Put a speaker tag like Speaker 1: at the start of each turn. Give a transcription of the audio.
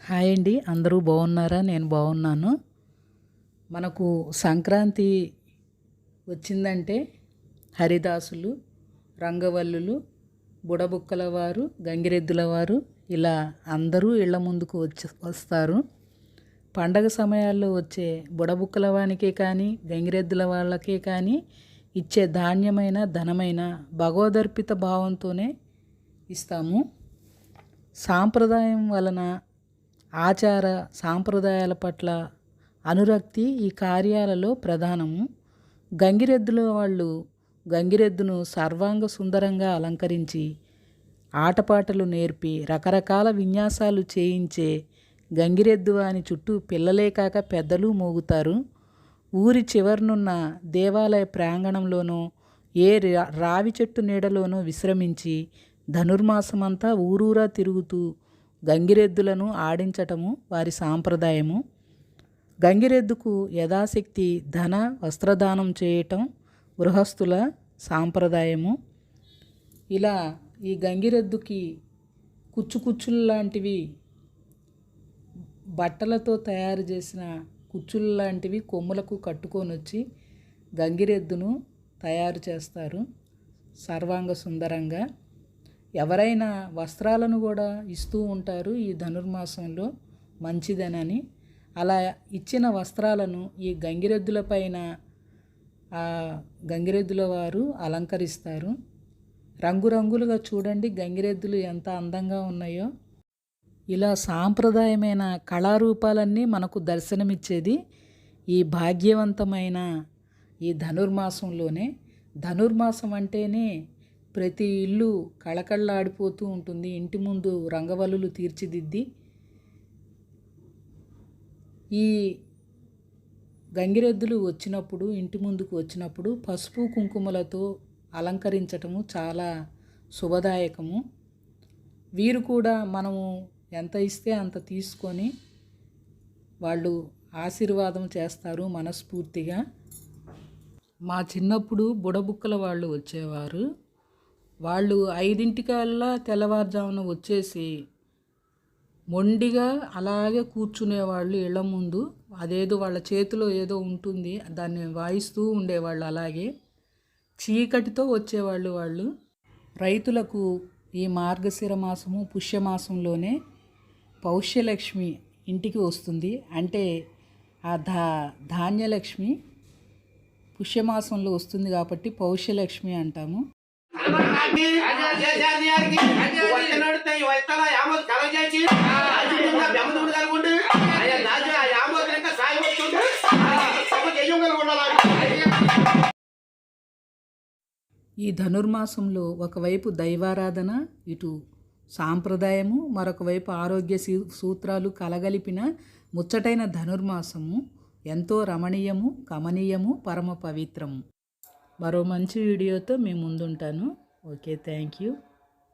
Speaker 1: Hi అండి, అందరూ బాగున్నారా? నేను బాగున్నాను. మనకు సంక్రాంతి వచ్చిందంటే హరిదాసులు, రంగవల్లులు, బుడబుక్కల వారు, గంగిరెద్దుల వారు ఇలా అందరూ ఇళ్ల ముందుకు వస్తారు. పండగ సమయాల్లో వచ్చే బుడబుక్కల వానికే కానీ గంగిరెద్దుల వాళ్ళకే కానీ ఇచ్చే ధాన్యమైన ధనమైన భగవదర్పిత భావంతోనే ఇస్తాము. సాంప్రదాయం వలన ఆచార సాంప్రదాయాల పట్ల అనురక్తి ఈ కార్యాలలో ప్రధానము. గంగిరెద్దుల వాళ్ళు గంగిరెద్దును సర్వాంగ సుందరంగా అలంకరించి ఆటపాటలు నేర్పి రకరకాల విన్యాసాలు చేయించే గంగిరెద్దు అని చుట్టూ పిల్లలే కాక పెద్దలు మోగుతారు. ఊరి చివరనున్న దేవాలయ ప్రాంగణంలోనో ఏ రావి చెట్టు నీడలోనో విశ్రమించి ధనుర్మాసమంతా ఊరూరా తిరుగుతూ గంగిరెద్దులను ఆడించటము వారి సాంప్రదాయము. గంగిరెద్దుకు యథాశక్తి ధన వస్త్రదానం చేయటం గృహస్థుల సాంప్రదాయము. ఇలా ఈ గంగిరెద్దుకి కుచ్చుకుచ్చులు లాంటివి, బట్టలతో తయారు చేసిన కుచ్చులు లాంటివి కొమ్ములకు కట్టుకొని వచ్చి గంగిరెద్దును తయారు చేస్తారు సర్వాంగ సుందరంగా. ఎవరైనా వస్త్రాలను కూడా ఇస్తూ ఉంటారు ఈ ధనుర్మాసంలో మంచిదనని. అలా ఇచ్చిన వస్త్రాలను ఈ గంగిరెద్దుల పైన గంగిరెద్దుల వారు అలంకరిస్తారు. రంగురంగులుగా చూడండి గంగిరెద్దులు ఎంత అందంగా ఉన్నాయో. ఇలా సాంప్రదాయమైన కళారూపాలన్నీ మనకు దర్శనమిచ్చేది ఈ భాగ్యవంతమైన ఈ ధనుర్మాసంలోనే. ధనుర్మాసం అంటేనే ప్రతి ఇల్లు కళకళలాడిపోతూ ఉంటుంది. ఇంటి ముందు రంగవల్లులు తీర్చిదిద్ది ఈ గంగిరెద్దులు వచ్చినప్పుడు, ఇంటి ముందుకు వచ్చినప్పుడు పసుపు కుంకుమలతో అలంకరించటము చాలా శుభదాయకము. వీరు కూడా మనము ఎంత ఇస్తే అంత తీసుకొని వాళ్ళు ఆశీర్వాదం చేస్తారు మనస్ఫూర్తిగా. మా చిన్నప్పుడు బుడబుక్కల వాళ్ళు వచ్చేవారు. వాళ్ళు 5 తెల్లవారుజామున వచ్చేసి మొండిగా అలాగే కూర్చునేవాళ్ళు ఇళ్ల ముందు. అదేదో వాళ్ళ చేతిలో ఏదో ఉంటుంది, దాన్ని వాయిస్తూ ఉండేవాళ్ళు. అలాగే చీకటితో వచ్చేవాళ్ళు వాళ్ళు. రైతులకు ఈ మార్గశిర మాసము పుష్యమాసంలోనే పౌష్యలక్ష్మి ఇంటికి వస్తుంది. అంటే ఆ ధాన్యలక్ష్మి పుష్యమాసంలో వస్తుంది కాబట్టి పౌష్యలక్ష్మి అంటాము. ఈ ధనుర్మాసంలో ఒకవైపు దైవారాధన, ఇటు సాంప్రదాయము, మరొక వైపు ఆరోగ్య సూత్రాలు కలగలిపిన ముచ్చటైన ధనుర్మాసము ఎంతో రమణీయము, కమనీయము, పరమ పవిత్రము. మరో మంచి వీడియోతో మీ ముందుంటాను. Okay, thank you.